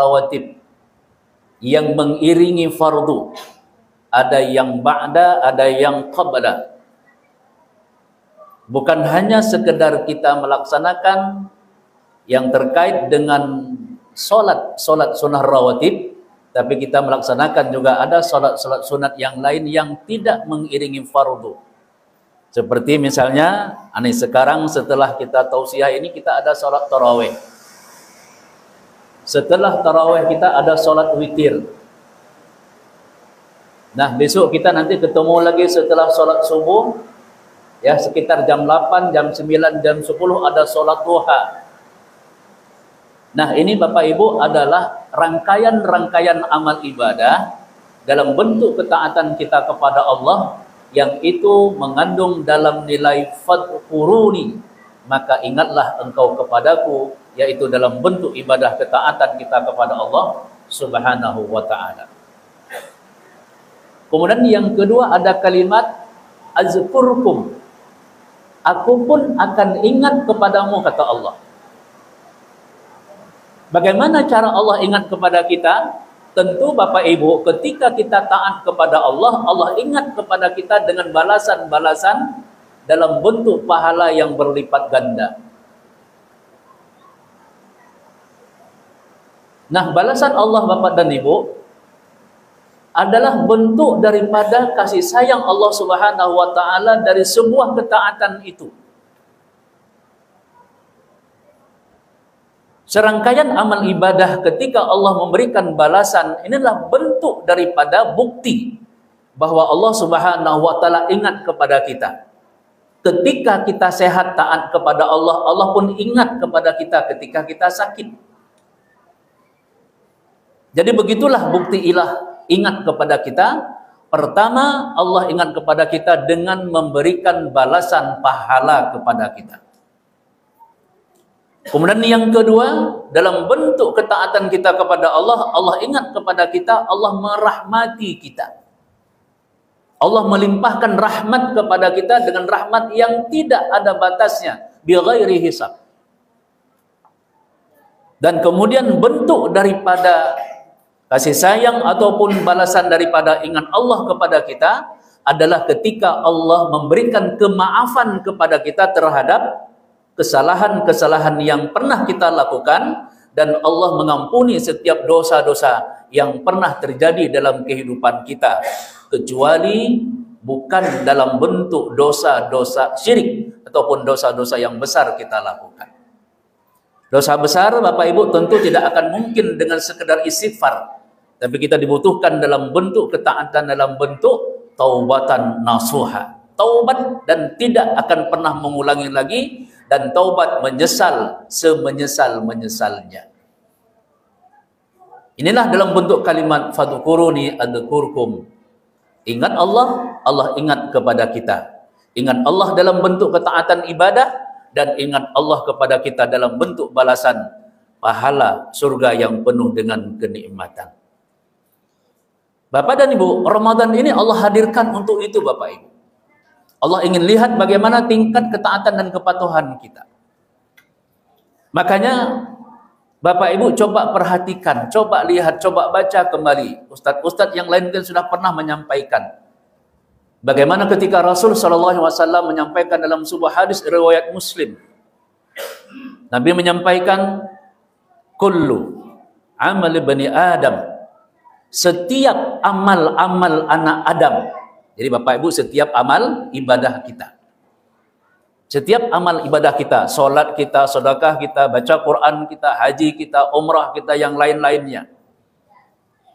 rawatib yang mengiringi fardu. Ada yang ba'da, ada yang qabla. Bukan hanya sekedar kita melaksanakan yang terkait dengan solat sunnah rawatib, tapi kita melaksanakan juga ada solat sunat yang lain yang tidak mengiringi fardu. Seperti misalnya, sekarang setelah kita tausiah ini kita ada solat tarawih. Setelah tarawih kita ada solat witir. Nah, besok kita nanti ketemu lagi setelah solat subuh, ya sekitar jam 8, jam 9, jam 10 ada solat duha. Nah, ini Bapak Ibu adalah rangkaian-rangkaian amal ibadah dalam bentuk ketaatan kita kepada Allah yang itu mengandung dalam nilai fadkuruni, maka ingatlah engkau kepadaku, yaitu dalam bentuk ibadah ketaatan kita kepada Allah Subhanahu wa ta'ala. Kemudian yang kedua ada kalimat azkurkum. Aku pun akan ingat kepadamu, kata Allah. Bagaimana cara Allah ingat kepada kita? Tentu Bapak Ibu, ketika kita taat kepada Allah, Allah ingat kepada kita dengan balasan-balasan dalam bentuk pahala yang berlipat ganda. Nah, balasan Allah Bapak dan Ibu adalah bentuk daripada kasih sayang Allah Subhanahu wa ta'ala dari sebuah ketaatan itu. Serangkaian amal ibadah ketika Allah memberikan balasan, inilah bentuk daripada bukti bahwa Allah Subhanahu wa ta'ala ingat kepada kita. Ketika kita sehat taat kepada Allah, Allah pun ingat kepada kita ketika kita sakit. Jadi begitulah bukti ilah ingat kepada kita. Pertama, Allah ingat kepada kita dengan memberikan balasan pahala kepada kita. Kemudian yang kedua, dalam bentuk ketaatan kita kepada Allah, Allah ingat kepada kita, Allah merahmati kita. Allah melimpahkan rahmat kepada kita dengan rahmat yang tidak ada batasnya, bighairi hisab. Dan kemudian bentuk daripada kasih sayang ataupun balasan daripada ingat Allah kepada kita adalah ketika Allah memberikan kemaafan kepada kita terhadap kesalahan-kesalahan yang pernah kita lakukan, dan Allah mengampuni setiap dosa-dosa yang pernah terjadi dalam kehidupan kita, kecuali bukan dalam bentuk dosa-dosa syirik ataupun dosa-dosa yang besar kita lakukan. Dosa besar Bapak Ibu tentu tidak akan mungkin dengan sekedar istighfar, tapi kita dibutuhkan dalam bentuk ketaatan, dalam bentuk taubatan nasuha, taubat dan tidak akan pernah mengulangi lagi, dan taubat menyesal semenyesal-menyesalnya. Inilah dalam bentuk kalimat fadkuruni adzkurkum. Ingat Allah, Allah ingat kepada kita. Ingat Allah dalam bentuk ketaatan ibadah, dan ingat Allah kepada kita dalam bentuk balasan pahala surga yang penuh dengan kenikmatan. Bapak dan Ibu, Ramadan ini Allah hadirkan untuk itu Bapak Ibu. Allah ingin lihat bagaimana tingkat ketaatan dan kepatuhan kita. Makanya Bapak Ibu coba perhatikan, coba lihat, coba baca kembali. Ustadz-ustadz yang lain kan sudah pernah menyampaikan bagaimana ketika Rasul SAW menyampaikan dalam sebuah hadis riwayat Muslim. Nabi menyampaikan, kullu amal bani Adam, setiap amal-amal anak Adam. Jadi Bapak Ibu, setiap amal ibadah kita, setiap amal ibadah kita, solat kita, sedekah kita, baca Quran kita, haji kita, umrah kita, yang lain-lainnya,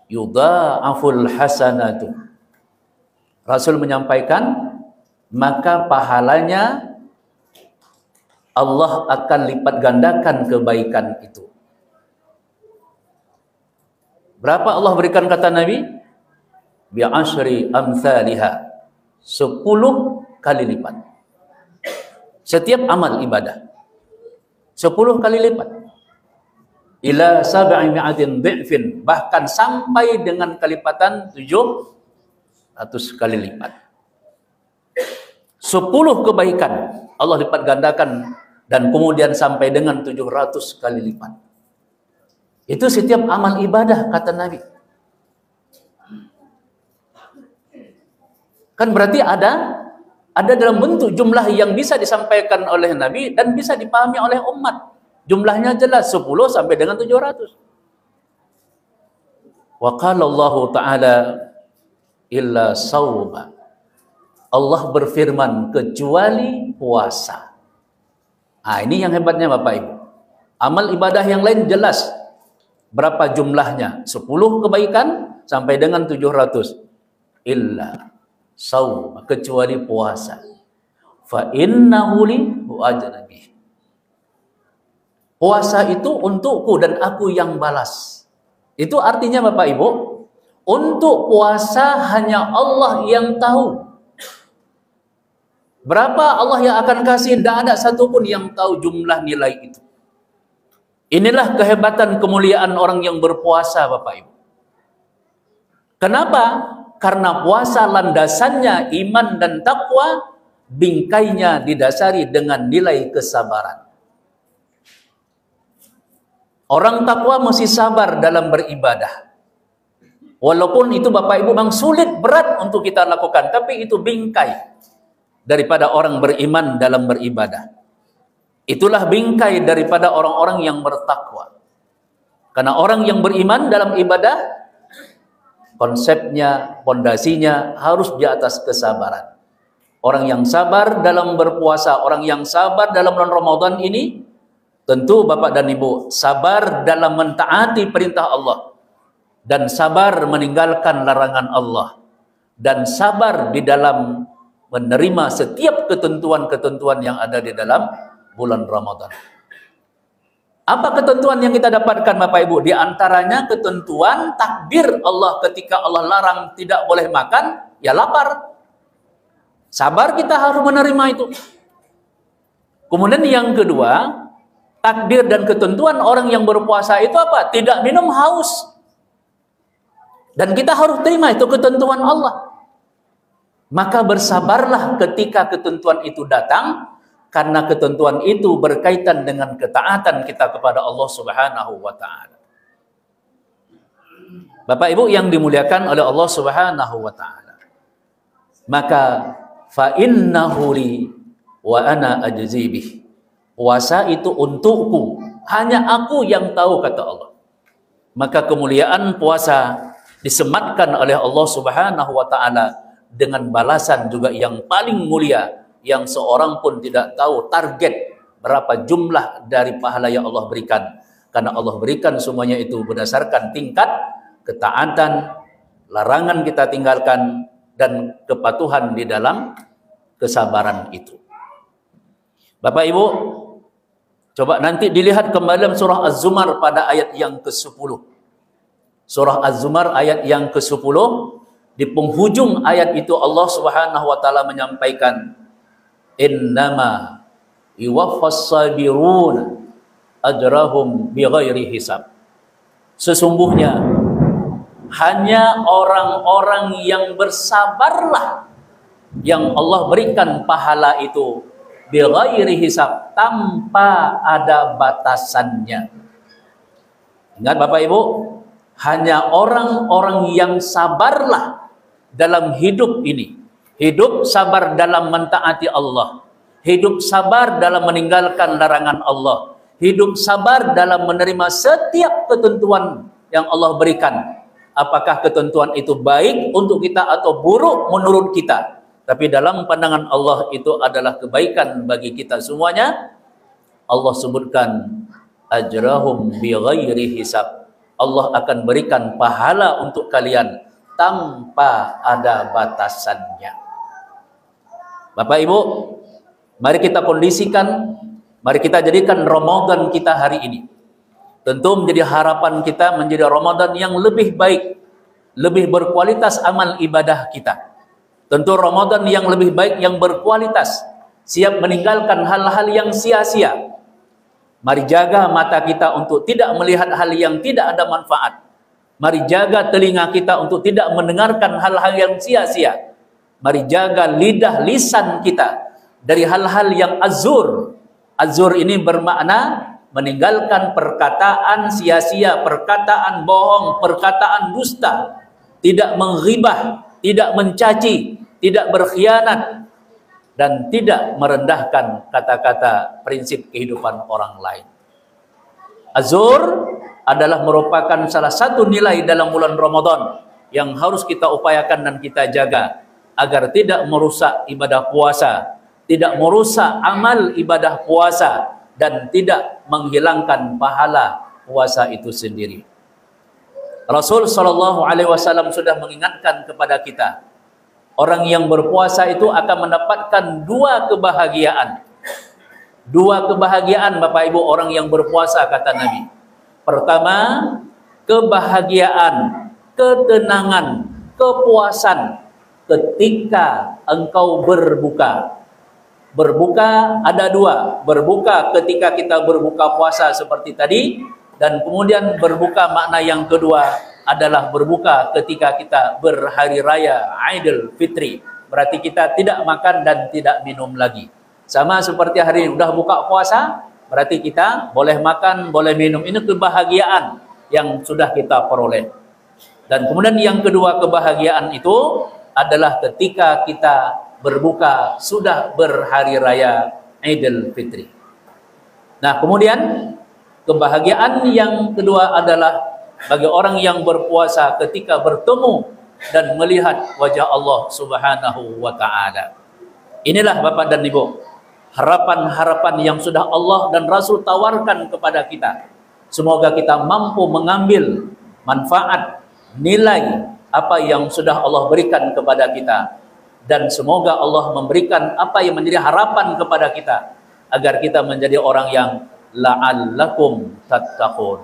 yudha'aful hasanatu. Rasul menyampaikan, maka pahalanya Allah akan lipat gandakan kebaikan itu. Berapa Allah berikan kata Nabi? Bi'ashri amthaliha, 10 kali lipat. Setiap amal ibadah 10 kali lipat. Ila sab'i mi'atin dhi'fin, bahkan sampai dengan kelipatan 700 kali lipat. 10 kebaikan Allah lipat gandakan, dan kemudian sampai dengan 700 kali lipat. Itu setiap amal ibadah, kata Nabi. Kan berarti ada dalam bentuk jumlah yang bisa disampaikan oleh Nabi dan bisa dipahami oleh umat. Jumlahnya jelas 10 sampai dengan 700. Wa qala Allah Ta'ala illa sawma. Allah berfirman kecuali puasa. Nah, ini yang hebatnya Bapak Ibu. Amal ibadah yang lain jelas berapa jumlahnya, 10 kebaikan sampai dengan 700. Illa saum, kecuali puasa. Fa innahu li ajrabi. Puasa itu untukku dan aku yang balas. Itu artinya Bapak Ibu, untuk puasa hanya Allah yang tahu. Berapa Allah yang akan kasih, tidak ada satupun yang tahu jumlah nilai itu. Inilah kehebatan kemuliaan orang yang berpuasa Bapak Ibu. Kenapa? Karena puasa landasannya iman dan takwa, bingkainya didasari dengan nilai kesabaran. Orang takwa mesti sabar dalam beribadah. Walaupun itu Bapak Ibu memang sulit, berat untuk kita lakukan, tapi itu bingkai daripada orang beriman dalam beribadah. Itulah bingkai daripada orang-orang yang bertakwa. Karena orang yang beriman dalam ibadah, konsepnya, pondasinya harus di atas kesabaran. Orang yang sabar dalam berpuasa, orang yang sabar dalam bulan Ramadan ini, tentu Bapak dan Ibu, sabar dalam mentaati perintah Allah, dan sabar meninggalkan larangan Allah, dan sabar di dalam menerima setiap ketentuan-ketentuan yang ada di dalam bulan Ramadan. Apa ketentuan yang kita dapatkan Bapak Ibu? Di antaranya ketentuan takdir Allah ketika Allah larang tidak boleh makan, ya lapar. Sabar kita harus menerima itu. Kemudian yang kedua, takdir dan ketentuan orang yang berpuasa itu apa? Tidak minum haus. Dan kita harus terima itu ketentuan Allah. Maka bersabarlah ketika ketentuan itu datang, karena ketentuan itu berkaitan dengan ketaatan kita kepada Allah Subhanahu wa Ta'ala. Bapak Ibu yang dimuliakan oleh Allah Subhanahu wa Ta'ala, maka fa innahu li wa ana ajzi bih. Puasa itu untukku, hanya aku yang tahu, kata Allah. Maka kemuliaan puasa disematkan oleh Allah Subhanahu wa Ta'ala dengan balasan juga yang paling mulia, yang seorang pun tidak tahu target berapa jumlah dari pahala yang Allah berikan. Karena Allah berikan semuanya itu berdasarkan tingkat ketaatan, larangan kita tinggalkan, dan kepatuhan di dalam kesabaran itu. Bapak Ibu, coba nanti dilihat kembali dalam surah Az-Zumar pada ayat yang ke-10. Surah Az-Zumar ayat yang ke-10, di penghujung ayat itu Allah Subhanahu wa Ta'ala menyampaikan, innama yuwaffas sabiruna ajrahum bighairi hisab. Sesungguhnya hanya orang-orang yang bersabarlah yang Allah berikan pahala itu bighairi hisab, tanpa ada batasannya. Ingat Bapak Ibu, hanya orang-orang yang sabarlah dalam hidup ini. Hidup sabar dalam mentaati Allah, hidup sabar dalam meninggalkan larangan Allah, hidup sabar dalam menerima setiap ketentuan yang Allah berikan. Apakah ketentuan itu baik untuk kita atau buruk menurut kita, tapi dalam pandangan Allah itu adalah kebaikan bagi kita semuanya. Allah sebutkan ajrahum bighairi hisab. Allah akan berikan pahala untuk kalian tanpa ada batasannya. Bapak Ibu, mari kita kondisikan, mari kita jadikan Ramadan kita hari ini. Tentu menjadi harapan kita menjadi Ramadan yang lebih baik, lebih berkualitas amal ibadah kita. Tentu Ramadan yang lebih baik, yang berkualitas, siap meninggalkan hal-hal yang sia-sia. Mari jaga mata kita untuk tidak melihat hal yang tidak ada manfaat. Mari jaga telinga kita untuk tidak mendengarkan hal-hal yang sia-sia. Mari jaga lidah lisan kita dari hal-hal yang azur. Azur ini bermakna meninggalkan perkataan sia-sia, perkataan bohong, perkataan dusta, tidak menghibah, tidak mencaci, tidak berkhianat, dan tidak merendahkan kata-kata prinsip kehidupan orang lain. Azur adalah merupakan salah satu nilai dalam bulan Ramadan yang harus kita upayakan dan kita jaga agar tidak merusak ibadah puasa, tidak merusak amal ibadah puasa, dan tidak menghilangkan pahala puasa itu sendiri. Rasul sallallahu alaihi wasallam sudah mengingatkan kepada kita, orang yang berpuasa itu akan mendapatkan dua kebahagiaan. Dua kebahagiaan Bapak Ibu orang yang berpuasa, kata Nabi. Pertama, kebahagiaan, ketenangan, kepuasan ketika engkau berbuka. Berbuka ada dua, berbuka ketika kita berbuka puasa seperti tadi, dan kemudian berbuka makna yang kedua adalah berbuka ketika kita berhari raya Idul Fitri. Berarti kita tidak makan dan tidak minum lagi. Sama seperti hari ini udah buka puasa, berarti kita boleh makan, boleh minum. Ini kebahagiaan yang sudah kita peroleh. Dan kemudian yang kedua kebahagiaan itu adalah ketika kita berbuka sudah berhari raya Idul Fitri. Nah, kemudian kebahagiaan yang kedua adalah bagi orang yang berpuasa ketika bertemu dan melihat wajah Allah Subhanahu wa taala. Inilah Bapak dan Ibu, harapan-harapan yang sudah Allah dan Rasul tawarkan kepada kita. Semoga kita mampu mengambil manfaat, nilai apa yang sudah Allah berikan kepada kita. Dan semoga Allah memberikan apa yang menjadi harapan kepada kita, agar kita menjadi orang yang la'allakum tattaqun.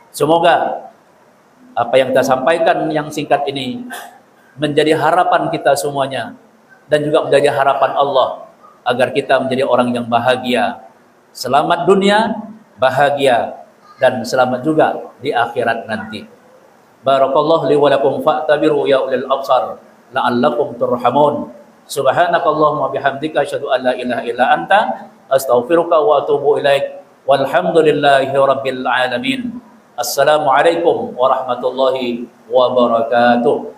Semoga apa yang kita sampaikan yang singkat ini menjadi harapan kita semuanya, dan juga menjadi harapan Allah agar kita menjadi orang yang bahagia, selamat dunia, bahagia, dan selamat juga di akhirat nanti. Barakallahu li wa lakum fa'tabiru ya ulil absar la'allakum turhamun. Subhanakallahumma bihamdika asyhadu an la ilaha illa anta astaghfiruka wa atubu ilaik. Walhamdulillahi rabbil alamin. Assalamualaikum warahmatullahi wabarakatuh.